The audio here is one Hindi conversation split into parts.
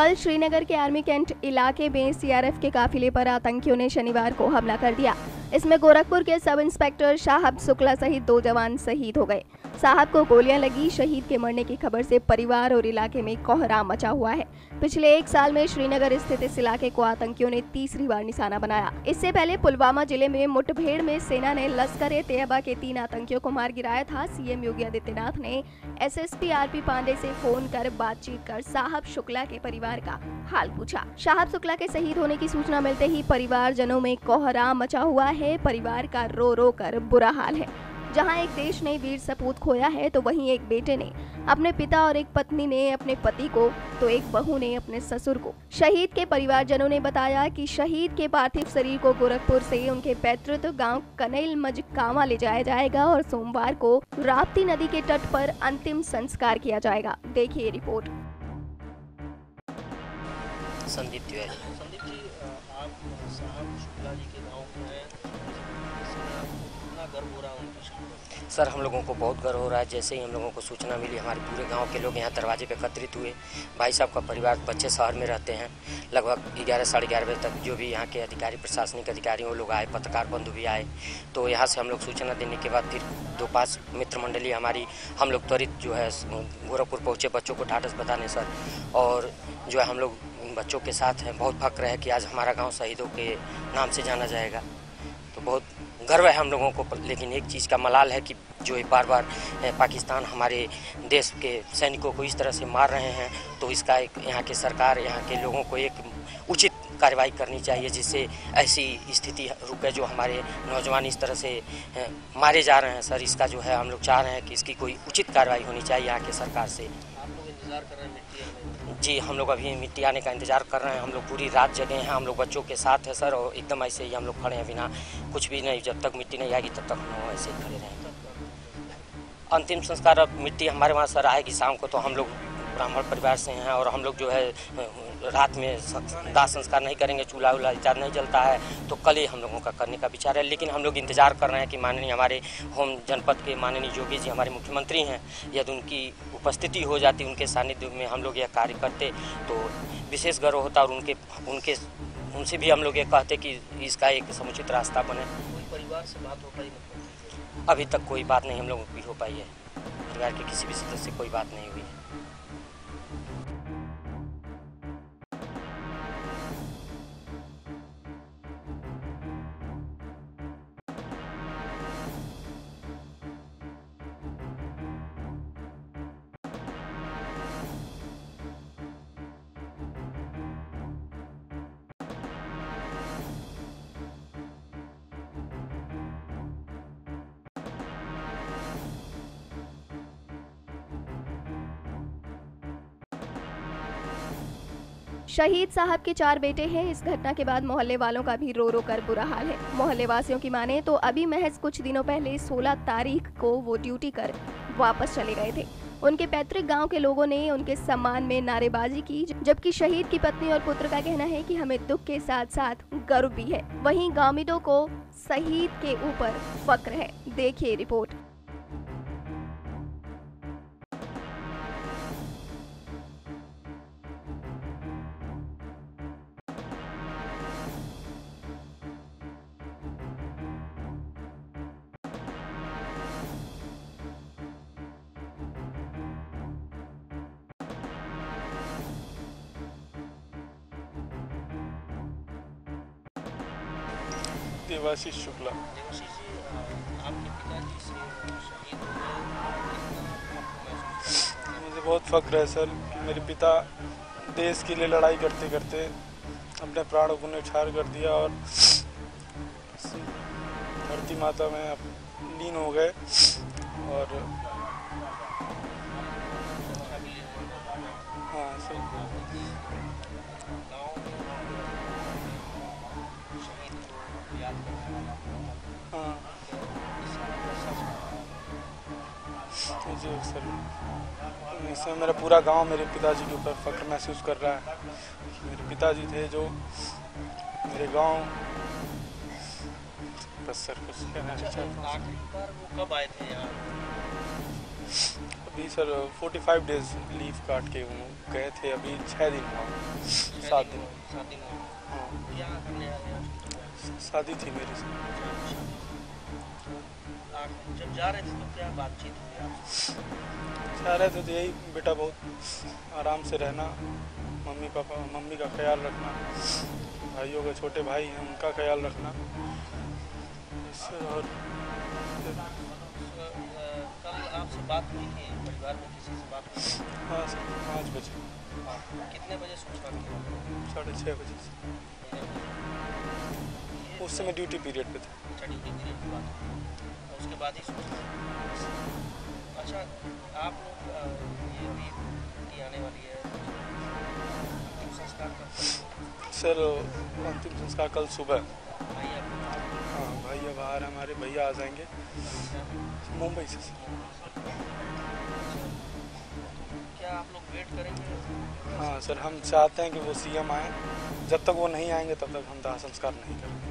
कल श्रीनगर के आर्मी कैंट इलाके में सीआरएफ के काफिले पर आतंकियों ने शनिवार को हमला कर दिया। इसमें गोरखपुर के सब इंस्पेक्टर साहब शुक्ला सहित 2 जवान शहीद हो गए। साहब को गोलियां लगी। शहीद के मरने की खबर से परिवार और इलाके में कोहराम मचा हुआ है। पिछले 1 साल में श्रीनगर स्थित इस इलाके को आतंकियों ने तीसरी बार निशाना बनाया। इससे पहले पुलवामा जिले में मुठभेड़ में सेना ने लश्कर-ए-तैयबा के 3 आतंकियों को मार गिराया था। सीएम योगी आदित्यनाथ ने एसएसपी आरपी पांडे से फोन कर बातचीत कर साहब शुक्ला के परिवार का हाल पूछा। साहब शुक्ला के शहीद होने की सूचना मिलते ही परिवारजनों में कोहराम मचा हुआ है। परिवार का रो रो कर बुरा हाल है। जहां एक देश ने वीर सपूत खोया है तो वहीं एक बेटे ने अपने पिता और एक पत्नी ने अपने पति को तो एक बहू ने अपने ससुर को। शहीद के परिवारजनों ने बताया कि शहीद के पार्थिव शरीर को गोरखपुर से उनके पैतृक गांव कनैल मजकावा ले जाया जाएगा और सोमवार को राप्ती नदी के तट पर अंतिम संस्कार किया जाएगा। देखिए रिपोर्ट। संदीप जी, आप साहब शुक्ला जी के गांव में हैं, कितना गर्व हो रहा है उनकी शान? सर, हम लोगों को बहुत गर्व हो रहा है। जैसे ही हम लोगों को सूचना मिली, हमारे पूरे गांव के लोग यहाँ दरवाजे पे एकत्रित हुए। भाई साहब का परिवार, बच्चे शहर में रहते हैं। लगभग 11 साढ़े 11 बजे तक जो भी यहाँ के अधिकारी, प्रशासनिक अधिकारी वो लोग आए, पत्रकार बंधु भी आए। तो यहाँ से हम लोग सूचना देने के बाद फिर 2-5 मित्र मंडली हमारी, हम लोग त्वरित जो है गोरखपुर पहुँचे बच्चों को ढाढ़स बताने सर। और जो है हम लोग बच्चों के साथ हैं। बहुत फक्र है कि आज हमारा गांव शहीदों के नाम से जाना जाएगा। तो बहुत गर्व है हम लोगों को। लेकिन एक चीज़ का मलाल है कि जो बार बार पाकिस्तान हमारे देश के सैनिकों को इस तरह से मार रहे हैं, तो इसका एक यहाँ के सरकार, यहाँ के लोगों को एक उचित कार्रवाई करनी चाहिए जिससे ऐसी स्थिति रुके जो हमारे नौजवान इस तरह से मारे जा रहे हैं। सर, इसका जो है हम लोग चाह रहे हैं कि इसकी कोई उचित कार्रवाई होनी चाहिए यहाँ के सरकार से। आप लोग इंतजार कर रहे हैं मिट्टी आने? जी, हम लोग अभी मिट्टी आने का इंतजार कर रहे हैं। हम लोग पूरी रात जगे हैं। हम लोग बच्चों के साथ है सर, और एकदम ऐसे ही हम लोग खड़े हैं बिना कुछ भी नहीं। जब तक मिट्टी नहीं आएगी तब तक हम लोग ऐसे ही खड़े रहेंगे। अंतिम संस्कार अब मिट्टी हमारे वहाँ सर आएगी शाम को। तो हम लोग ब्राह्मण परिवार से हैं और हम लोग जो है रात में दाह संस्कार नहीं करेंगे। चूल्हा वूल्हा इत्यादि नहीं जलता है, तो कल ही हम लोगों का करने का विचार है। लेकिन हम लोग इंतजार कर रहे हैं कि माननीय हमारे होम जनपद के माननीय योगी जी हमारे मुख्यमंत्री हैं, यदि उनकी उपस्थिति हो जाती, उनके सानिध्य में हम लोग यह कार्य करते तो विशेष गर्व होता। और उनसे भी हम लोग ये कहते कि इसका एक समुचित रास्ता बने। कोई परिवार से बात हो पाई? अभी तक कोई बात नहीं हम लोगों की हो पाई है। परिवार के किसी भी सदस्य से कोई बात नहीं हुई है। शहीद साहब के 4 बेटे हैं। इस घटना के बाद मोहल्ले वालों का भी रो रो कर बुरा हाल है। मोहल्ले वासियों की माने तो अभी महज कुछ दिनों पहले 16 तारीख को वो ड्यूटी कर वापस चले गए थे। उनके पैतृक गांव के लोगों ने उनके सम्मान में नारेबाजी की, जबकि शहीद की पत्नी और पुत्र का कहना है कि हमें दुख के साथ साथ गर्व भी है। वहीं गांविदों को शहीद के ऊपर फक्र है। देखिए रिपोर्ट। देवाशीष शुक्ला। देवाशीष जी, आपके पिताजी से शहीद हो गए, मुझे बहुत फक्र है सर कि मेरे पिता देश के लिए लड़ाई करते करते अपने प्राणों को न्यौछावर कर दिया और धरती माता में लीन हो गए। और हाँ सर, हाँ मुझे सर, इसमें मेरा पूरा गांव मेरे पिताजी के ऊपर फक्र महसूस कर रहा है कि मेरे पिताजी थे जो मेरे गांव। बस सर कुछ कहना चाहता हूँ। आखिरी बार वो कब आए थे यहाँ? अभी सर 45 डेज लीव काट के गए थे, अभी 6 दिन हुआ, 7 दिन। 7 दिन हुआ। हाँ, क्या करने आ रहे हैं? शादी थी मेरी से। जब जा रहे थे तो क्या बातचीत हुई आपसे? जा रहे थे तो यही, बेटा बहुत आराम से रहना, मम्मी का ख्याल रखना, भाइयों के छोटे भाई हैं उनका ख्याल रखना, इससे। और कल आपसे बात हुई थी, परिवार में किसी से बात हुई थी? हाँ सर, 5 बजे। कितने बजे सूचना किया? 6:30 बजे से। उस समय ड्यूटी पीरियड पे था। ड्यूटी पीरियड की बात हुई, उसके बाद ही सूचना। अच्छा, आप लोग ये अभी बेटी आने वाली है, अंतिम संस्कार कब? सर अंतिम संस्कार कल सुबह। भाई हाँ, भैया बाहर हमारे भैया आ जाएंगे मुंबई से। क्या आप लोग वेट करेंगे? हाँ सर, हम चाहते हैं कि वो सीएम आए, जब तक वो नहीं आएंगे तब तक हम दाह संस्कार नहीं करेंगे।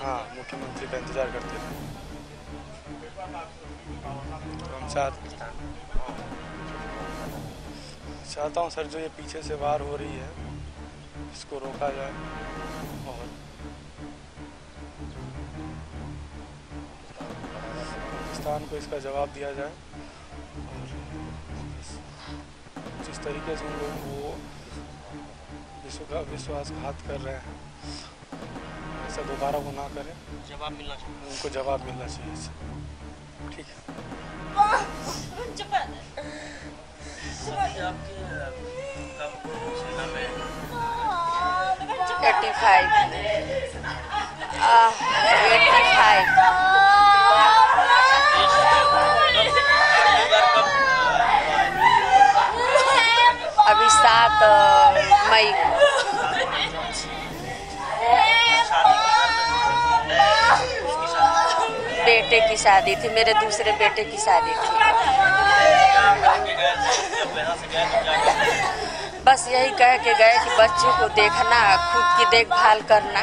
हाँ, मुख्यमंत्री का इंतजार करते हैं। तो हम चाहता हूँ सर, जो ये पीछे से वार हो रही है इसको रोका जाए और पाकिस्तान को इसका जवाब दिया जाए। और जिस तरीके से उन लोग वो विश्वासघात कर रहे हैं, ऐसा दोबारा वो ना करें। जवाब मिलना चाहिए, उनको जवाब मिलना चाहिए सर। ठीक है। आपके सेना में 85 अभी 7 मई बेटे की शादी थी, मेरे दूसरे बेटे की शादी थी। बस यही कह के गए कि बच्चों को देखना, खुद की देखभाल करना,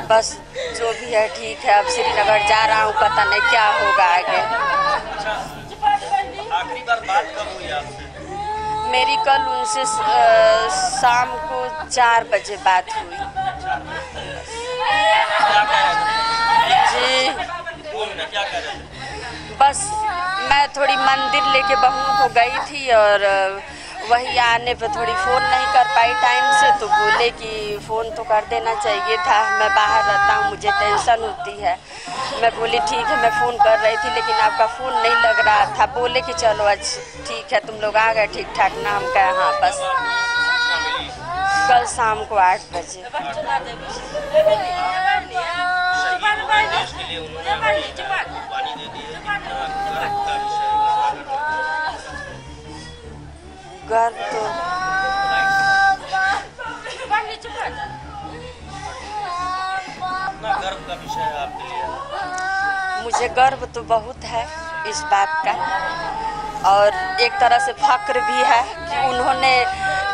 बस जो भी है ठीक है। अब श्रीनगर जा रहा हूँ, पता नहीं क्या होगा आगे। आखिरी बार बात कब हुई आपसे? मेरी कल उनसे शाम को 4 बजे बात हुई। जी, क्या कह रहे थे? बस मैं थोड़ी मंदिर लेके बहू को गई थी और वही आने पे थोड़ी फ़ोन नहीं कर पाई टाइम से, तो बोले कि फ़ोन तो कर देना चाहिए था, मैं बाहर रहता हूँ, मुझे टेंशन होती है। मैं बोली ठीक है, मैं फ़ोन कर रही थी लेकिन आपका फ़ोन नहीं लग रहा था। बोले कि चलो अच्छा ठीक है, तुम लोग आ गए ठीक ठाक ना? हम कहे हाँ। बस कल शाम को 8 बजे। गर्व तो गर्व का विषय है आपके लिए? मुझे गर्व तो बहुत है इस बात का, और एक तरह से फक्र भी है कि उन्होंने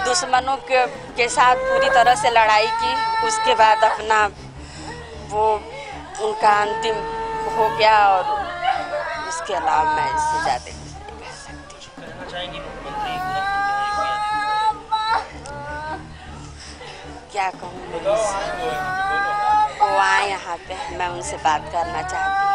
दुश्मनों के साथ पूरी तरह से लड़ाई की, उसके बाद अपना वो उनका अंतिम हो गया, और इसके अलावा मैं इससे ज़्यादा कुछ नहीं कह सकती। कहना चाहेंगी मुख्यमंत्री क्या कहूँ, वो आए यहाँ पे, मैं उनसे बात करना चाहती हूँ।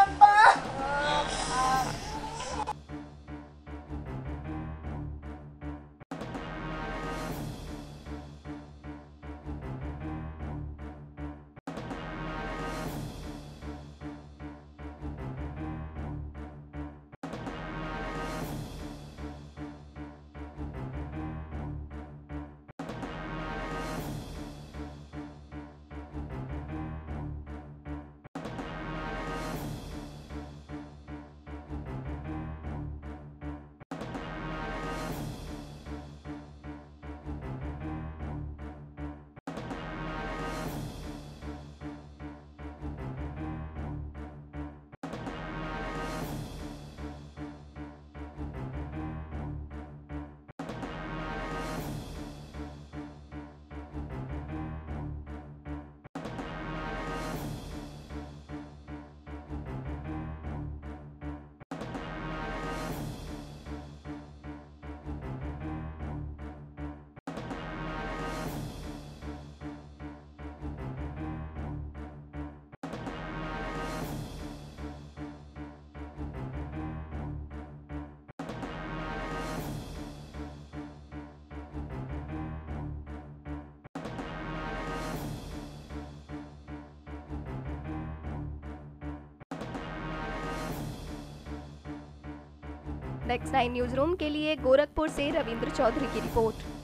नेक्स्ट 9 न्यूज रूम के लिए गोरखपुर से रविंद्र चौधरी की रिपोर्ट।